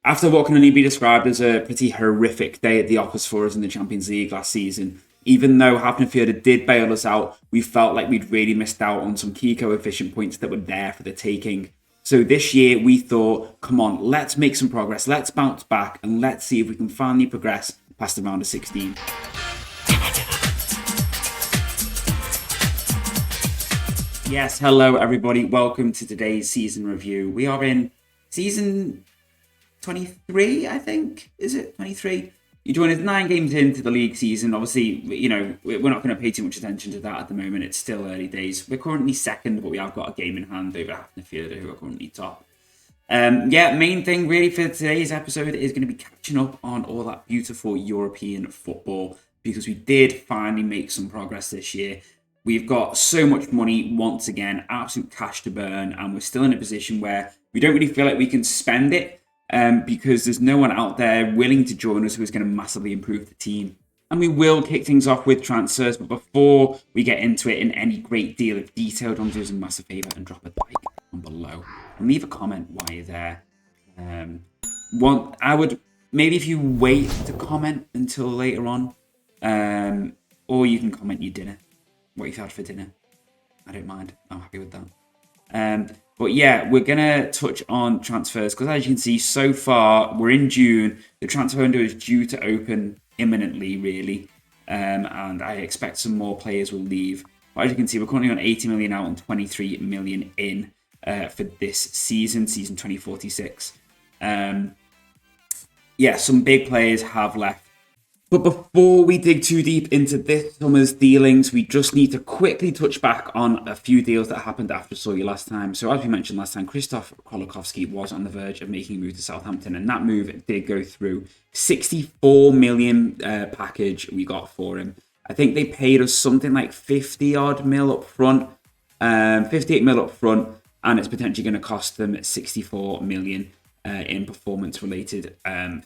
After what can only be described as a pretty horrific day at the office for us in the Champions League last season, even though FM24 did bail us out, we felt like we'd really missed out on some key coefficient points that were there for the taking. So this year we thought, come on, let's make some progress, let's bounce back, and let's see if we can finally progress past the round of 16. Yes, hello everybody, welcome to today's season review. We are in season 23, I think. Is it 23? You join us 9 games into the league season. Obviously, you know, we're not going to pay too much attention to that at the moment. It's still early days. We're currently second, but we have got a game in hand over FM24, who are currently top. Main thing really for today's episode is going to be catching up on all that beautiful European football, because we did finally make some progress this year. We've got so much money once again, absolute cash to burn, and we're still in a position where we don't really feel like we can spend it. Because there's no one out there willing to join us who is going to massively improve the team. And we will kick things off with transfers, but before we get into it in any great deal of detail, don't do us a massive favour and drop a like down below and leave a comment while you're there. I would maybe if you wait to comment until later on, or you can comment your dinner, what you've had for dinner. I don't mind. I'm happy with that. But yeah, we're going to touch on transfers because as you can see, so far, we're in June. The transfer window is due to open imminently, really. And I expect some more players will leave. But as you can see, we're currently on 80 million out and 23 million in for this season 2046. Some big players have left. But before we dig too deep into this summer's dealings, we just need to quickly touch back on a few deals that happened after saw you last time. So as we mentioned last time, Krzysztof Kolokovski was on the verge of making a move to Southampton, and that move did go through. 64 million package we got for him. I think they paid us something like 50 odd mil up front, 58 mil up front, and it's potentially going to cost them 64 million. In performance-related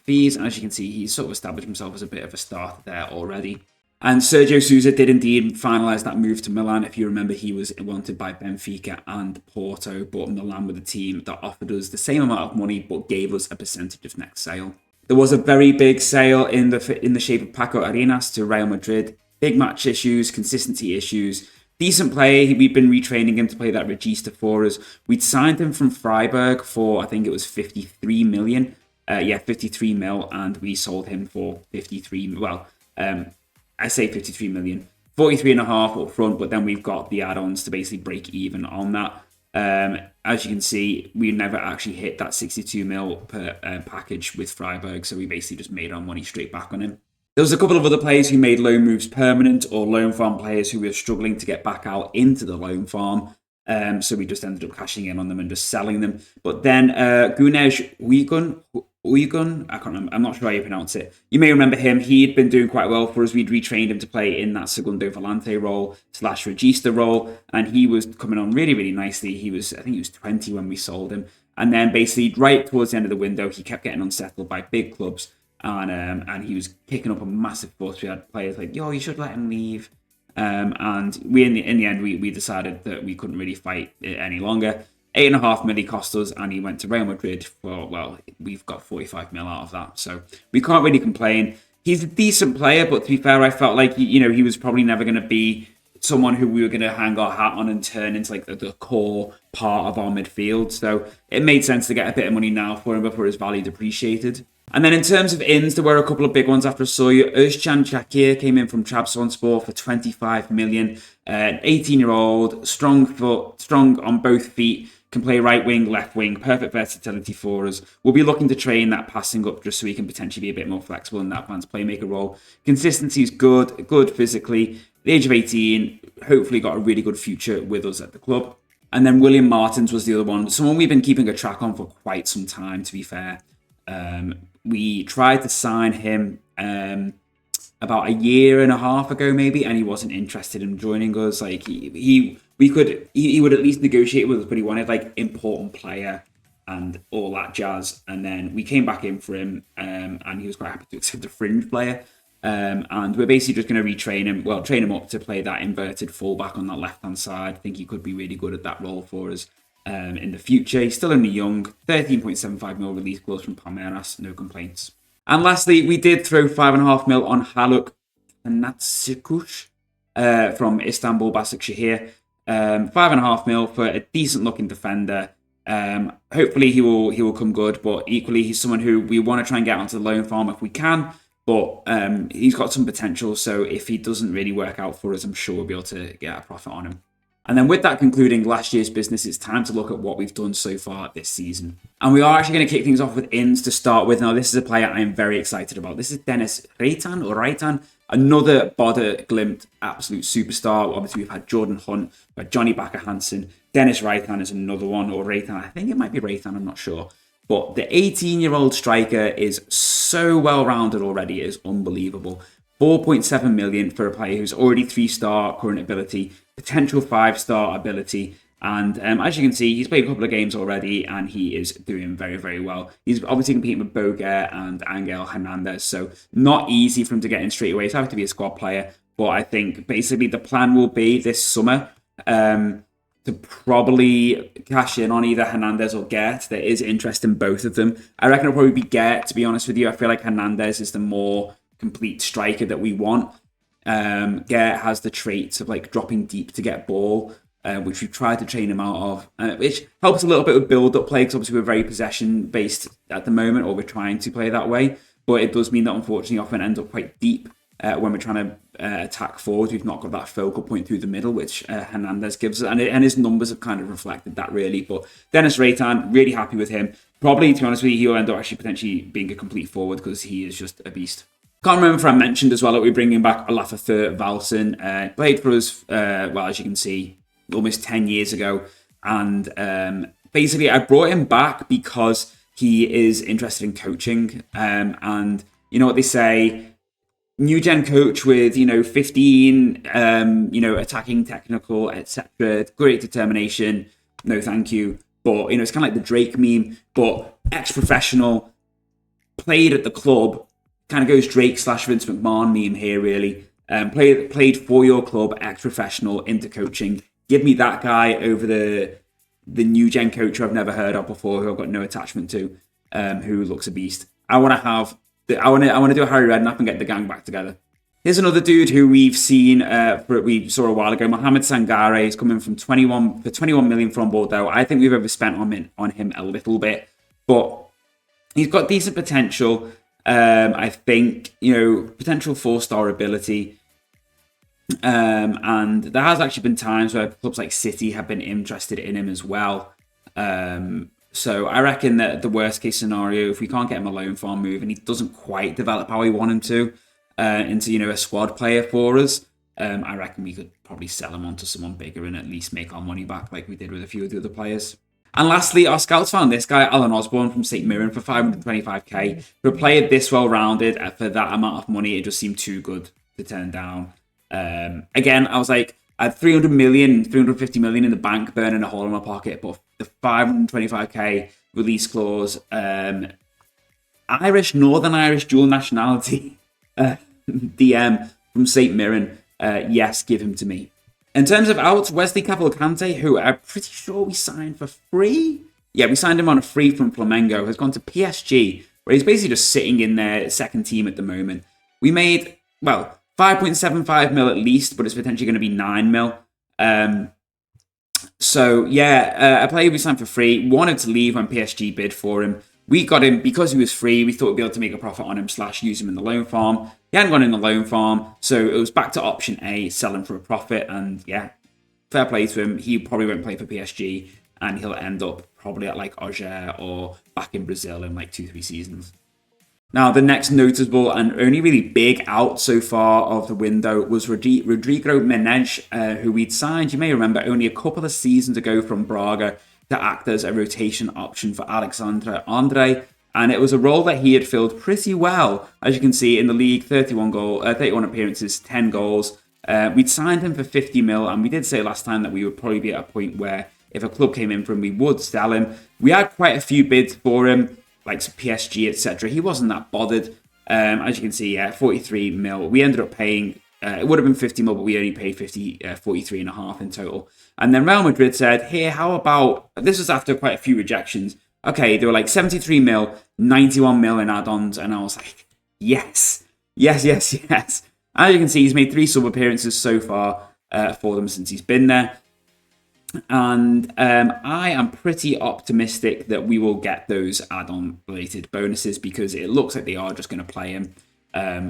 fees. And as you can see, he's sort of established himself as a bit of a starter there already. And Sergio Sousa did indeed finalise that move to Milan. If you remember, he was wanted by Benfica and Porto, but Milan were the team that offered us the same amount of money, but gave us a percentage of next sale. There was a very big sale in the shape of Paco Arenas to Real Madrid. Big match issues, consistency issues. Decent player. We've been retraining him to play that Regista for us. We'd signed him from Freiburg for, I think it was 53 million. 53 mil, and we sold him for 53. Well, I say 53 million. 43 and a half up front, but then we've got the add-ons to basically break even on that. As you can see, we never actually hit that 62 mil per package with Freiburg, so we basically just made our money straight back on him. There was a couple of other players who made loan moves permanent, or loan farm players who were struggling to get back out into the loan farm. So we just ended up cashing in on them and just selling them. But then Gunej Uygun, I can't remember, I'm not sure how you pronounce it. You may remember him. He'd been doing quite well for us. We'd retrained him to play in that Segundo Volante role / Regista role, and he was coming on really, really nicely. I think he was 20 when we sold him. And then basically right towards the end of the window, he kept getting unsettled by big clubs. And he was kicking up a massive fuss. We had players like, yo, you should let him leave. And we in the end, we decided that we couldn't really fight it any longer. 8.5 million cost us, and he went to Real Madrid for, well, we've got 45 mil out of that. So we can't really complain. He's a decent player, but to be fair, I felt like, he was probably never going to be someone who we were going to hang our hat on and turn into like the core part of our midfield. So it made sense to get a bit of money now for him before his value depreciated. And then in terms of ins, there were a couple of big ones after Soyu. Özcan Çakır came in from Trabzonspor for 25 million. An 18-year-old, strong foot, strong on both feet, can play right wing, left wing, perfect versatility for us. We'll be looking to train that passing up just so he can potentially be a bit more flexible in that advanced playmaker role. Consistency is good physically. The age of 18, hopefully got a really good future with us at the club. And then William Martins was the other one, someone we've been keeping a track on for quite some time, to be fair. We tried to sign him about a year and a half ago, maybe, and he wasn't interested in joining us. Like he would at least negotiate with us, but he wanted like important player and all that jazz. And then we came back in for him, and he was quite happy to accept a fringe player. And we're basically just going to train him up to play that inverted fullback on that left-hand side. I think he could be really good at that role for us. in the future. He's still only young. 13.75 mil release clause from Palmeiras. No complaints. And lastly, we did throw 5.5 mil on Haluk Natsikush from Istanbul Başakşehir. 5.5 mil for a decent looking defender. Hopefully he will come good, but equally he's someone who we want to try and get onto the loan farm if we can. But he's got some potential, so if he doesn't really work out for us, I'm sure we'll be able to get a profit on him. And then with that concluding last year's business, it's time to look at what we've done so far this season. And we are actually going to kick things off with ins to start with. Now, this is a player I am very excited about. This is Dennis Reitan, another Bodø Glimt absolute superstar. Obviously, we've had Jordan Hunt, we've had Johnny Bakker Hansen. Dennis Reitan is another one, or Reitan. I think it might be Reitan, I'm not sure. But the 18-year-old striker is so well-rounded already. It is unbelievable. 4.7 million for a player who's already 3-star current ability, potential 5-star ability. And as you can see, he's played a couple of games already and he is doing very, very well. He's obviously competing with Boger and Angel Hernandez, so not easy for him to get in straight away. He's having to be a squad player. But I think basically the plan will be this summer to probably cash in on either Hernandez or Gert. There is interest in both of them. I reckon it'll probably be Gert, to be honest with you. I feel like Hernandez is the more complete striker that we want. Gert has the traits of like dropping deep to get ball, which we've tried to train him out of, which helps a little bit with build-up play, because obviously we're very possession-based at the moment, or we're trying to play that way. But it does mean that unfortunately often end up quite deep when we're trying to attack forward. We've not got that focal point through the middle, which Hernandez gives us, and his numbers have kind of reflected that really. But Dennis Reitan, really happy with him. Probably, to be honest with you, he'll end up actually potentially being a complete forward because he is just a beast. Can't remember if I mentioned as well that we're bringing back Olafur Valsson. Played for us, well, as you can see, almost 10 years ago. And basically, I brought him back because he is interested in coaching. And you know what they say, new gen coach with, 15, attacking, technical, etc. Great determination. No, thank you. But, it's kind of like the Drake meme, but ex-professional, played at the club. Kind of goes Drake / Vince McMahon meme here, really. Played for your club, ex-professional, into coaching. Give me that guy over the new gen coach who I've never heard of before, who I've got no attachment to, who looks a beast. I want to do a Harry Redknapp and get the gang back together. Here's another dude who we've seen, we saw a while ago. Mohamed Sangare is coming from 21 million from Bordeaux. I think we've overspent on him a little bit, but he's got decent potential. I think, potential 4-star ability. And there has actually been times where clubs like City have been interested in him as well. So I reckon that the worst case scenario, if we can't get him a loan farm move and he doesn't quite develop how we want him to, into, a squad player for us, I reckon we could probably sell him on to someone bigger and at least make our money back like we did with a few of the other players. And lastly, our scouts found this guy, Alan Osborne from St Mirren, for 525k. For a player this well-rounded, for that amount of money, it just seemed too good to turn down. Again, I was like, I had 350 million in the bank, burning a hole in my pocket, but the 525k release clause, Northern Irish dual nationality, DM from St Mirren, yes, give him to me. In terms of outs, Wesley Cavalcante, who I'm pretty sure we signed for free. Yeah, we signed him on a free from Flamengo, has gone to PSG, where he's basically just sitting in their second team at the moment. We made, 5.75 mil at least, but it's potentially going to be 9 mil. A player we signed for free, wanted to leave when PSG bid for him. We got him because he was free. We thought we'd be able to make a profit on him / use him in the loan farm. He hadn't gone in the loan farm, so it was back to option A, sell him for a profit. And yeah, fair play to him. He probably won't play for PSG, and he'll end up probably at like Auxerre or back in Brazil in like 2-3 seasons. Now, the next notable and only really big out so far of the window was Rodrigo Menezes, who we'd signed, you may remember, only a couple of seasons ago from Braga to act as a rotation option for Alexandre Andre. And it was a role that he had filled pretty well. As you can see in the league, 31 appearances, 10 goals. We'd signed him for 50 mil, and we did say last time that we would probably be at a point where if a club came in for him, we would sell him. We had quite a few bids for him, like PSG, etc. He wasn't that bothered. As you can see, 43 mil. We ended up paying It would have been 50 mil, but we only paid 43.5 in total. And then Real Madrid said, here, how about, this was after quite a few rejections. Okay, they were like 73 mil, 91 mil in add-ons. And I was like, yes. As you can see, he's made 3 sub appearances so far for them since he's been there. And I am pretty optimistic that we will get those add-on related bonuses because it looks like they are just going to play him,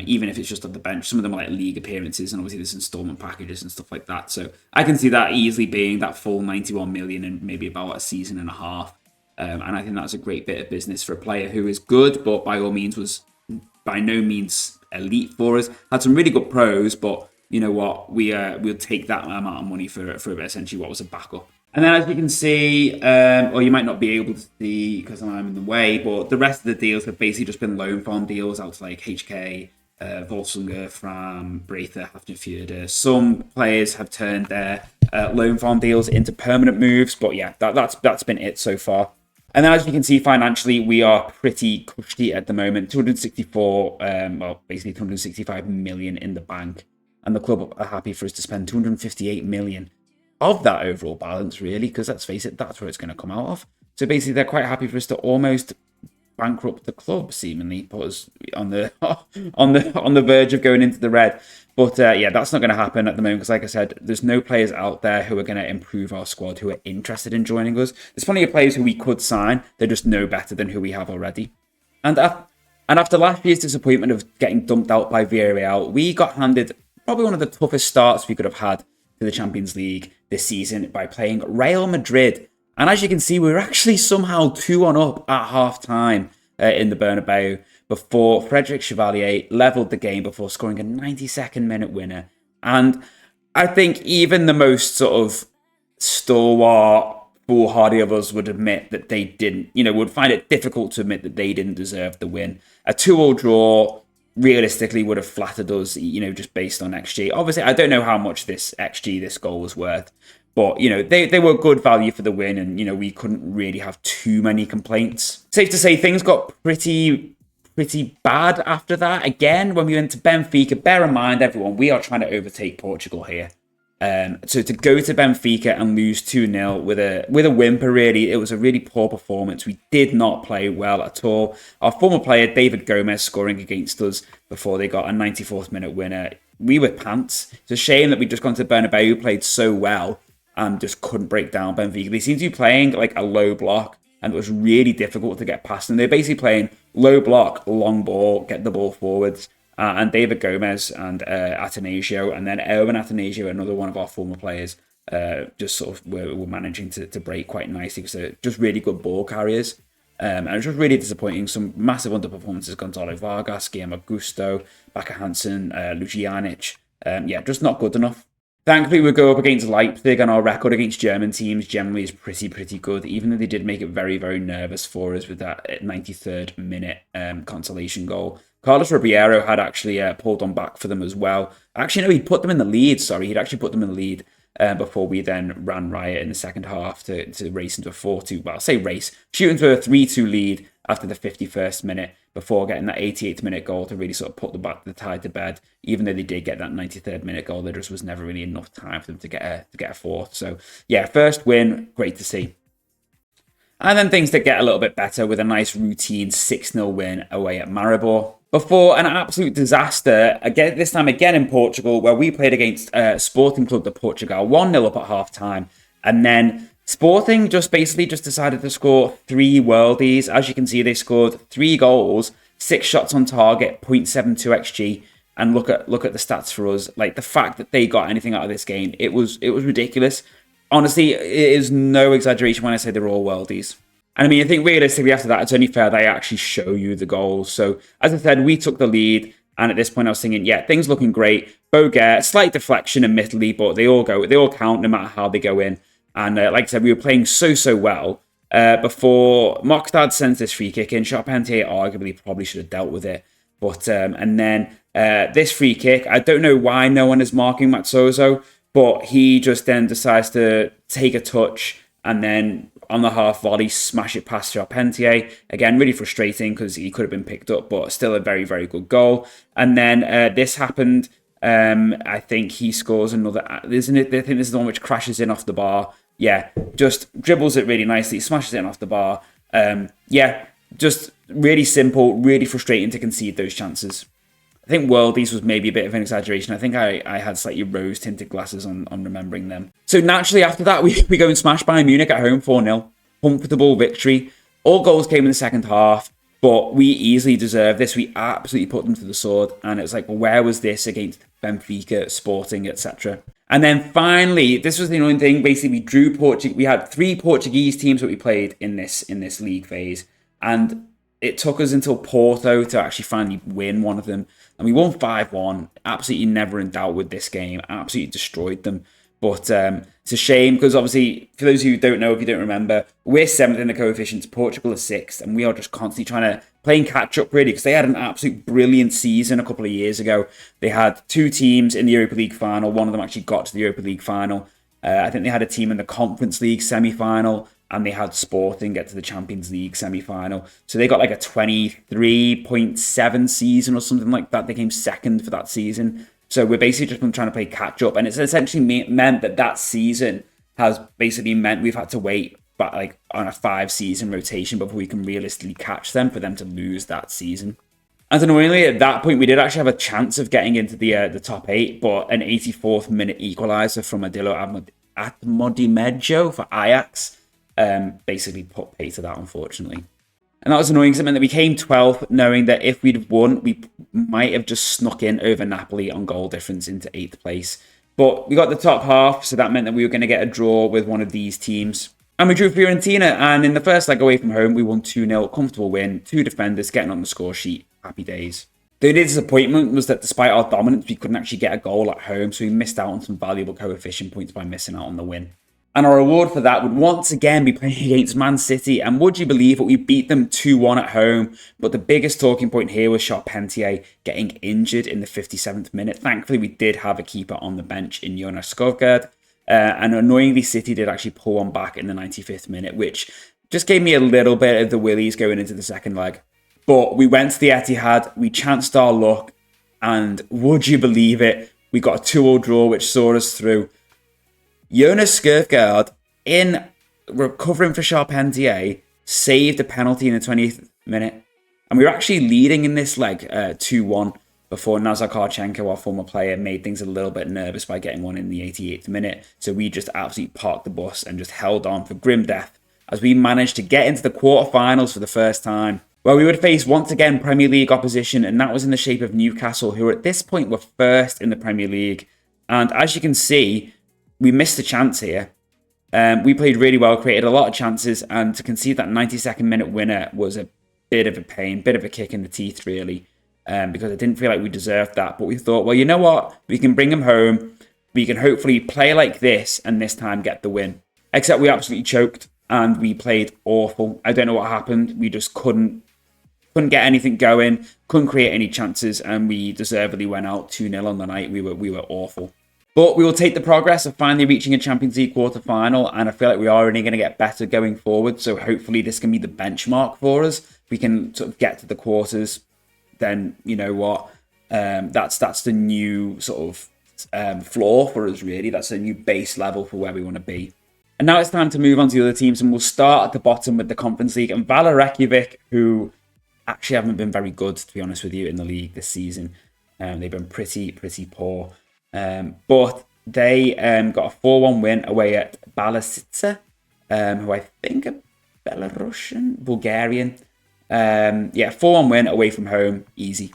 even if it's just on the bench. Some of them are like league appearances, and obviously there's installment packages and stuff like that. So I can see that easily being that full 91 million in maybe about a season and a half. And I think that's a great bit of business for a player who is good, but by all means was by no means elite for us. Had some really good pros, but you know what, we'll take that amount of money for essentially what was a backup. And then as you can see, or you might not be able to see because I'm in the way, but the rest of the deals have basically just been loan farm deals out to like HK, Volsunga, Fram, Breither, Hafnarfjordur. Some players have turned their loan farm deals into permanent moves, but yeah, that's been it so far. And then as you can see, financially, we are pretty cushy at the moment. 264, basically 265 million in the bank. And the club are happy for us to spend 258 million of that overall balance, really, because let's face it, that's where it's going to come out of. So basically, they're quite happy for us to almost bankrupt the club, seemingly, put us on the on the verge of going into the red. But yeah, that's not going to happen at the moment because, like I said, there's no players out there who are going to improve our squad who are interested in joining us. There's plenty of players who we could sign; they're just no better than who we have already. And after last year's disappointment of getting dumped out by Villarreal, we got handed probably one of the toughest starts we could have had to the Champions League this season by playing Real Madrid. And as you can see, we were actually somehow 2-1 up at half-time in the Bernabeu before Frederic Chevalier levelled the game before scoring a 92nd minute winner. And I think even the most sort of stalwart, foolhardy of us would admit that they didn't, would find it difficult to admit that they didn't deserve the win. A 2-2 draw realistically would have flattered us, just based on XG. Obviously, I don't know how much this goal was worth, but, they were good value for the win and, we couldn't really have too many complaints. Safe to say things got pretty bad after that. Again, when we went to Benfica, bear in mind, everyone, we are trying to overtake Portugal here. So to go to Benfica and lose 2-0 with a whimper, really, it was a really poor performance. We did not play well at all. Our former player, David Gomez, scoring against us before they got a 94th minute winner. We were pants. It's a shame that we just gone to Bernabeu, played so well, and just couldn't break down Benfica. They seemed to be playing like a low block, and it was really difficult to get past them. They're basically playing low block, long ball, get the ball forwards. And David Gomez and Atanasio, and then Erwin Atanasio, another one of our former players, just sort of were managing to break quite nicely because they're just really good ball carriers. And it was just really disappointing. Some massive underperformances: Gonzalo Vargas, Guillermo Gusto, Baka Hansen, Lucianic. Just not good enough. Thankfully, we go up against Leipzig, and our record against German teams generally is pretty good, even though they did make it very, very nervous for us with that 93rd minute consolation goal. Carlos Ribeiro had actually pulled on back for them as well. Actually, no, he'd put them in the lead. Sorry, he'd actually put them in the lead before we then ran riot in the second half to race into a 4-2. Well, I'll say race. Shoot into a 3-2 lead after the 51st minute before getting that 88th minute goal to really sort of put the tide to bed. Even though they did get that 93rd minute goal, there just was never really enough time for them to get a fourth. So, yeah, first win, great to see. And then things that get a little bit better with a nice routine 6-0 win away at Maribor. Before an absolute disaster, again, this time again in Portugal, where we played against Sporting Club de Portugal, 1-0 up at half-time. And then Sporting just decided to score 3 worldies. As you can see, they scored 3 goals, 6 shots on target, 0.72 XG. And look at the stats for us. Like, the fact that they got anything out of this game, it was ridiculous. Honestly, it is no exaggeration when I say they're all worldies. And I mean, I think realistically after that, it's only fair that I actually show you the goals. So, as I said, we took the lead. And at this point, I was thinking, yeah, things looking great. Boguer, slight deflection, admittedly, but they all count no matter how they go in. And like I said, we were playing so well before Mokstad sends this free kick in. Charpentier arguably probably should have dealt with it. But, and then this free kick, I don't know why no one is marking Matsozo, but he just then decides to take a touch and then on the half volley, smash it past Charpentier. Again, really frustrating because he could have been picked up, but still a very, very good goal. And then this happened I think he scores another, isn't it? I think this is the one which crashes in off the bar. Yeah, just dribbles it really nicely, smashes it in off the bar. Yeah, just really simple, really frustrating to concede those chances. I think Worldies was maybe a bit of an exaggeration. I think I had slightly rose-tinted glasses on remembering them. So naturally after that, we go and smash Bayern Munich at home 4-0. Comfortable victory. All goals came in the second half, but we easily deserved this. We absolutely put them to the sword. And it's like, well, where was this against Benfica, Sporting, etc.? And then finally, this was the annoying thing. Basically, we drew Portugal. We had 3 Portuguese teams that we played in this league phase. And it took us until Porto to actually finally win one of them. And we won 5-1. Absolutely never in doubt with this game. Absolutely destroyed them. But it's a shame because obviously, for those who don't know, if you don't remember, we're 7th in the coefficients. Portugal is 6th. And we are just constantly playing catch up really because they had an absolute brilliant season a couple of years ago. They had 2 teams in the Europa League final. One of them actually got to the Europa League final. I think they had a team in the Conference League semi-final. And they had Sporting get to the Champions League semi-final. So they got like a 23.7 season or something like that. They came 2nd for that season. So we're basically just been trying to play catch-up. And it's essentially meant that season has basically meant we've had to wait but like on a 5-season rotation before we can realistically catch them for them to lose that season. And annoyingly, at that point, we did actually have a chance of getting into the top 8, but an 84th minute equaliser from Adilo Atmodimejo for Ajax basically put pay to that, unfortunately. And that was annoying because it meant that we came 12th, knowing that if we'd won, we might have just snuck in over Napoli on goal difference into 8th place. But we got the top half, so that meant that we were going to get a draw with one of these teams. And we drew Fiorentina, and in the first leg away from home, we won 2-0, comfortable win, 2 defenders getting on the score sheet, happy days. The only disappointment was that despite our dominance, we couldn't actually get a goal at home, so we missed out on some valuable coefficient points by missing out on the win. And our reward for that would once again be playing against Man City. And would you believe it, we beat them 2-1 at home. But the biggest talking point here was Charpentier getting injured in the 57th minute. Thankfully, we did have a keeper on the bench in Jonas Skovgaard. And annoyingly, City did actually pull one back in the 95th minute, which just gave me a little bit of the willies going into the second leg. But we went to the Etihad, we chanced our luck. And would you believe it, we got a 2-2 draw, which saw us through. Jonas Skovgaard, in recovering for Charpentier, saved a penalty in the 20th minute. And we were actually leading in this leg 2-1 before Nazar Karchenko, our former player, made things a little bit nervous by getting one in the 88th minute. So we just absolutely parked the bus and just held on for grim death as we managed to get into the quarterfinals for the first time. Well, we would face once again Premier League opposition, and that was in the shape of Newcastle, who at this point were first in the Premier League. And as you can see, we missed a chance here. We played really well, created a lot of chances, and to concede that 92nd minute winner was a bit of a pain, bit of a kick in the teeth, really, because I didn't feel like we deserved that. But we thought, well, you know what? We can bring them home. We can hopefully play like this, and this time get the win. Except we absolutely choked, and we played awful. I don't know what happened. We just couldn't get anything going, couldn't create any chances, and we deservedly went out 2-0 on the night. We were awful. But we will take the progress of finally reaching a Champions League quarter-final, and I feel like we are only going to get better going forward, so hopefully this can be the benchmark for us. If we can sort of get to the quarters, then, you know what, that's the new sort of floor for us, really. That's a new base level for where we want to be. And now it's time to move on to the other teams, and we'll start at the bottom with the Conference League, and Vala Reykjavik, who actually haven't been very good, to be honest with you, in the league this season. They've been pretty poor. But they got a 4-1 win away at Balasica, who I think are Belarusian, Bulgarian. 4-1 win away from home, easy.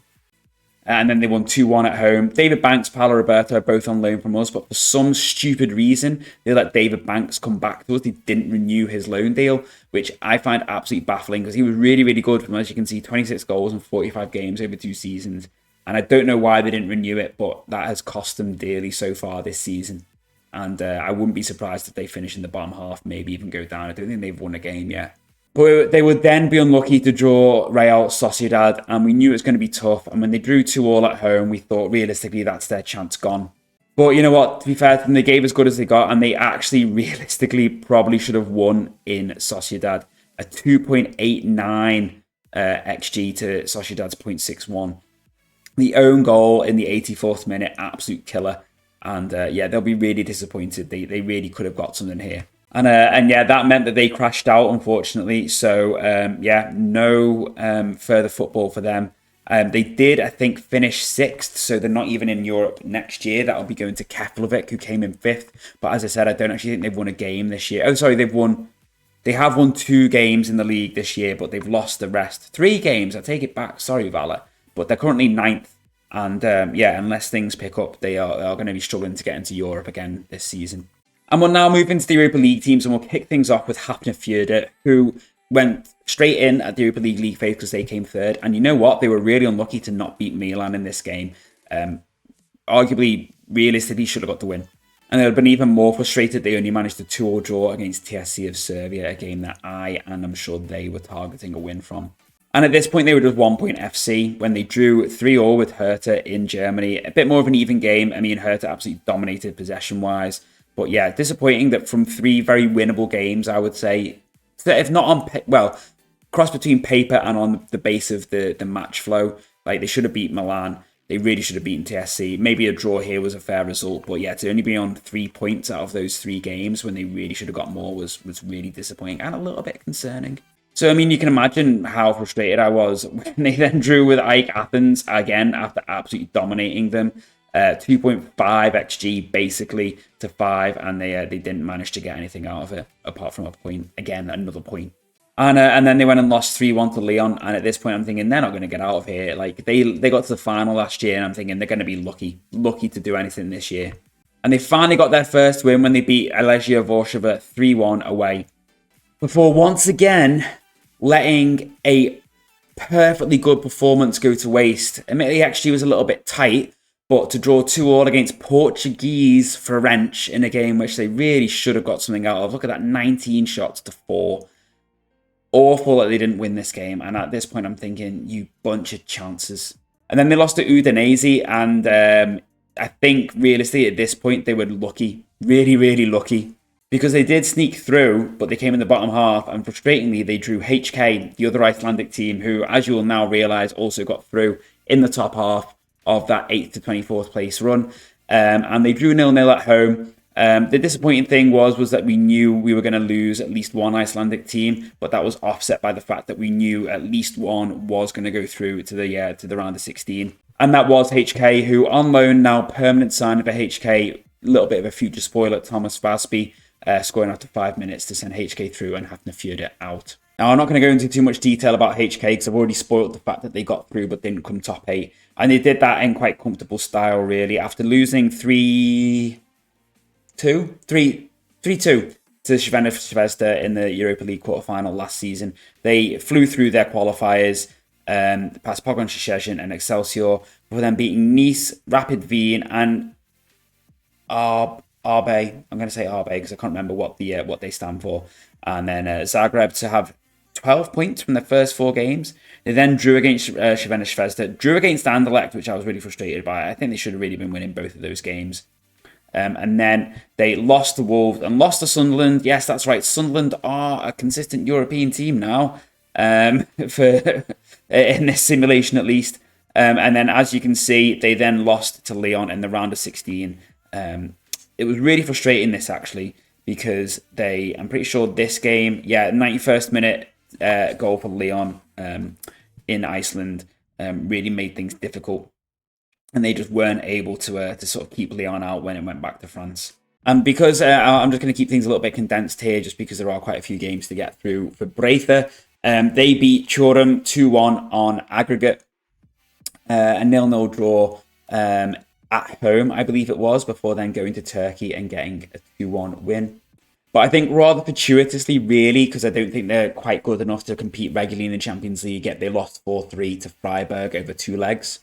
And then they won 2-1 at home. David Banks, Paolo Roberto are both on loan from us, but for some stupid reason, they let David Banks come back to us. They didn't renew his loan deal, which I find absolutely baffling because he was really, really good from, as you can see, 26 goals in 45 games over 2 seasons. And I don't know why they didn't renew it, but that has cost them dearly so far this season. And I wouldn't be surprised if they finish in the bottom half, maybe even go down. I don't think they've won a game yet. But they would then be unlucky to draw Real Sociedad, and we knew it was going to be tough. And when they drew 2-2 at home, we thought realistically that's their chance gone. But you know what, to be fair to them, they gave as good as they got, and they actually realistically probably should have won in Sociedad. A 2.89 XG to Sociedad's 0.61. The own goal in the 84th minute, absolute killer. And yeah, they'll be really disappointed. They really could have got something here. And yeah, that meant that they crashed out, unfortunately. So yeah, no further football for them. They did, I think, finish 6th, so they're not even in Europe next year. That'll be going to Keflavik, who came in 5th. But as I said, I don't actually think they've won a game this year. Oh, sorry, they have won 2 games in the league this year, but they've lost the rest. 3 games, I take it back. Sorry, Vala. But they're currently 9th. And yeah, unless things pick up, they are going to be struggling to get into Europe again this season. And we'll now move into the Europa League teams, and we'll kick things off with Hafnarfjordur, who went straight in at the Europa League phase because they came 3rd. And you know what? They were really unlucky to not beat Milan in this game. Arguably, realistically, should have got the win. And they'd have been even more frustrated they only managed a 2-2 draw against TSC of Serbia, a game that and I'm sure they were targeting a win from. And at this point, they were just 1 point FC when they drew 3-3 with Hertha in Germany. A bit more of an even game. I mean, Hertha absolutely dominated possession-wise. But yeah, disappointing that from 3 very winnable games, I would say, if not on, cross between paper and on the base of the match flow, like they should have beat Milan. They really should have beaten TSC. Maybe a draw here was a fair result. But yeah, to only be on 3 points out of those 3 games when they really should have got more was really disappointing and a little bit concerning. So, I mean, you can imagine how frustrated I was when they then drew with AEK Athens again after absolutely dominating them. 2.5 XG basically to 5, and they didn't manage to get anything out of it apart from a point. Again, another point. And then they went and lost 3-1 to Lyon. And at this point, I'm thinking they're not going to get out of here. Like they got to the final last year, and I'm thinking they're going to be lucky to do anything this year. And they finally got their first win when they beat Legia Warsaw 3-1 away. Before once again letting a perfectly good performance go to waste. Admittedly, XG was a little bit tight, but to draw 2-2 against Portuguese French in a game which they really should have got something out of. Look at that, 19 shots to 4. Awful that they didn't win this game. And at this point, I'm thinking, you bunch of chances. And then they lost to Udinese. And I think, realistically, at this point, they were lucky. Really, really lucky. Because they did sneak through, but they came in the bottom half. And frustratingly, they drew HK, the other Icelandic team, who, as you will now realise, also got through in the top half of that 8th to 24th place run. And they drew 0-0 at home. The disappointing thing was that we knew we were going to lose at least one Icelandic team, but that was offset by the fact that we knew at least one was going to go through to the round of 16. And that was HK, who on loan now, permanent signing for HK, a little bit of a future spoiler, Thomas Vasby, scoring after 5 minutes to send HK through and Hafnarfjordur out. Now, I'm not going to go into too much detail about HK because I've already spoiled the fact that they got through but didn't come top 8. And they did that in quite comfortable style, really. After losing 3-2 to Crvena Zvezda in the Europa League quarterfinal last season, they flew through their qualifiers, past Pogoń Szczecin and Excelsior, before then beating Nice, Rapid Wien, and RB. I'm going to say RB because I can't remember what they stand for. And then Zagreb to have 12 points from their first 4 games. They then drew against Crvena Zvezda, drew against Anderlecht, which I was really frustrated by. I think they should have really been winning both of those games. And then they lost to Wolves and lost to Sunderland. Yes, that's right. Sunderland are a consistent European team now, for in this simulation at least. And then, as you can see, they then lost to Lyon in the round of 16. It was really frustrating, this actually, because I'm pretty sure this game, 91st minute goal for Lyon in Iceland really made things difficult. And they just weren't able to sort of keep Lyon out when it went back to France. And because I'm just going to keep things a little bit condensed here, just because there are quite a few games to get through for Breither. They beat Çorum 2-1 on aggregate. A 0-0 draw at home, I believe it was, before then going to Turkey and getting a 2-1 win. But I think rather fortuitously, really, because I don't think they're quite good enough to compete regularly in the Champions League, yet they lost 4-3 to Freiburg over 2 legs,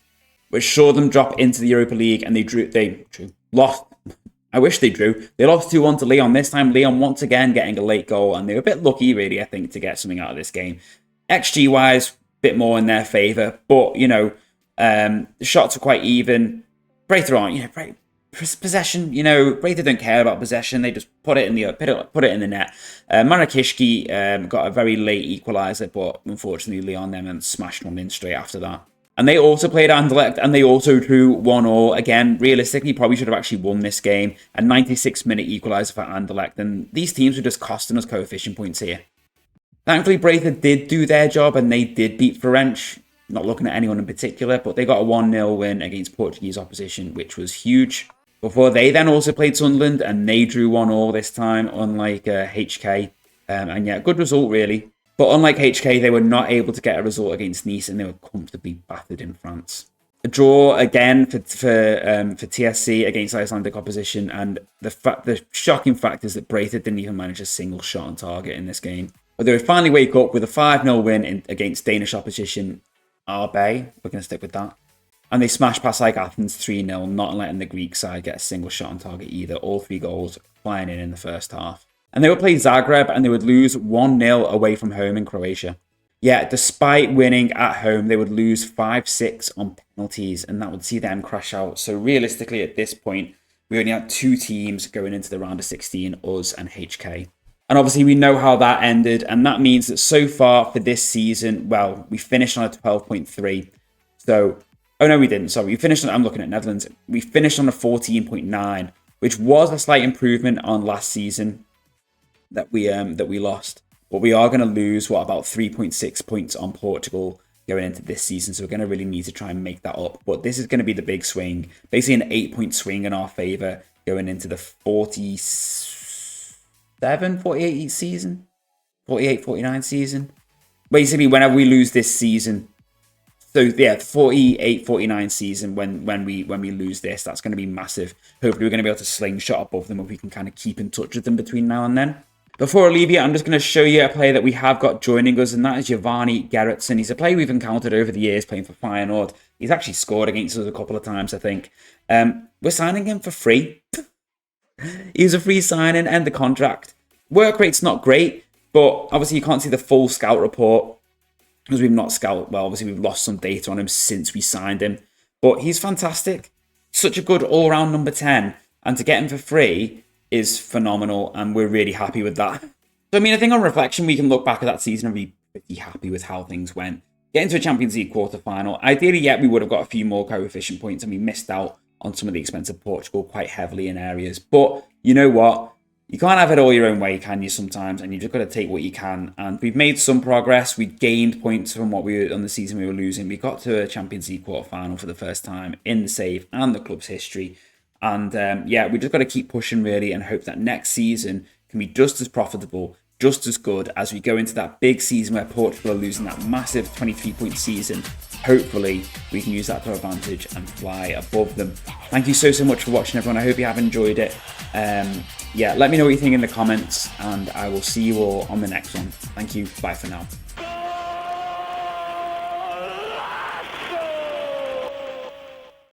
which saw them drop into the Europa League, and they lost. I wish they drew. They lost 2-1 to Lyon. This time, Lyon once again getting a late goal, and they were a bit lucky, really, I think, to get something out of this game. XG-wise, a bit more in their favour, but, the shots were quite even. Breither aren't, possession, Breither don't care about possession. They just put it in the net. Marakishki got a very late equaliser, but unfortunately Lyon then smashed one in straight after that. And they also played Anderlecht, and they also drew 1-1. Again, realistically, probably should have actually won this game. A 96-minute equaliser for Anderlecht, and these teams were just costing us coefficient points here. Thankfully, Breither did do their job, and they did beat Ferenc. Not looking at anyone in particular, but they got a 1-0 win against Portuguese opposition, which was huge. Before they then also played Sunderland, and they drew 1-1 this time, unlike HK. And yeah, good result, really. But unlike HK, they were not able to get a result against Nice, and they were comfortably battered in France. A draw again for TSC against Icelandic opposition, and the shocking fact is that Breither didn't even manage a single shot on target in this game. But they would finally wake up with a 5-0 win against Danish opposition RB. We're going to stick with that. And they smashed past like Athens 3-0, not letting the Greek side get a single shot on target either. All 3 goals flying in the first half. And they would play Zagreb, and they would lose 1-0 away from home in Croatia. Yeah, despite winning at home, they would lose 5-6 on penalties, and that would see them crash out. So realistically, at this point, we only had 2 teams going into the round of 16, us and HK. And obviously, we know how that ended, and that means that so far for this season, well, we finished on a 12.3. So, oh no, we didn't. Sorry, we finished on, I'm looking at Netherlands. We finished on a 14.9, which was a slight improvement on last season that we lost. But we are going to lose, about 3.6 points on Portugal going into this season. So we're going to really need to try and make that up. But this is going to be the big swing. Basically an 8-point swing in our favour going into the 48 season. 48, 49 season. Basically, whenever we lose this season. So yeah, 48, 49 season when we lose this, that's going to be massive. Hopefully we're going to be able to slingshot above them if we can kind of keep in touch with them between now and then. Before I leave you, I'm just going to show you a player that we have got joining us, and that is Giovanni Gerritsen. He's a player we've encountered over the years playing for Feyenoord. He's actually scored against us a couple of times, I think. We're signing him for free. He's a free signing, end the contract. Work rate's not great, but obviously you can't see the full scout report because we've not scouted. Well, obviously we've lost some data on him since we signed him, but he's fantastic. Such a good all-round number 10, and to get him for free is phenomenal, and we're really happy with that. So, I mean, I think on reflection, we can look back at that season and be pretty happy with how things went. Getting to a Champions League quarter-final. Ideally, yeah, we would have got a few more coefficient points, and we missed out on some of the expensive Portugal quite heavily in areas. But you know what? You can't have it all your own way, can you, sometimes? And you've just got to take what you can. And we've made some progress. We gained points from what we were on the season we were losing. We got to a Champions League quarter-final for the first time in the save and the club's history. And yeah, we just got to keep pushing really and hope that next season can be just as profitable, just as good as we go into that big season where Portugal are losing that massive 23-point season. Hopefully, we can use that to our advantage and fly above them. Thank you so much for watching, everyone. I hope you have enjoyed it. Yeah, let me know what you think in the comments, and I will see you all on the next one. Thank you. Bye for now.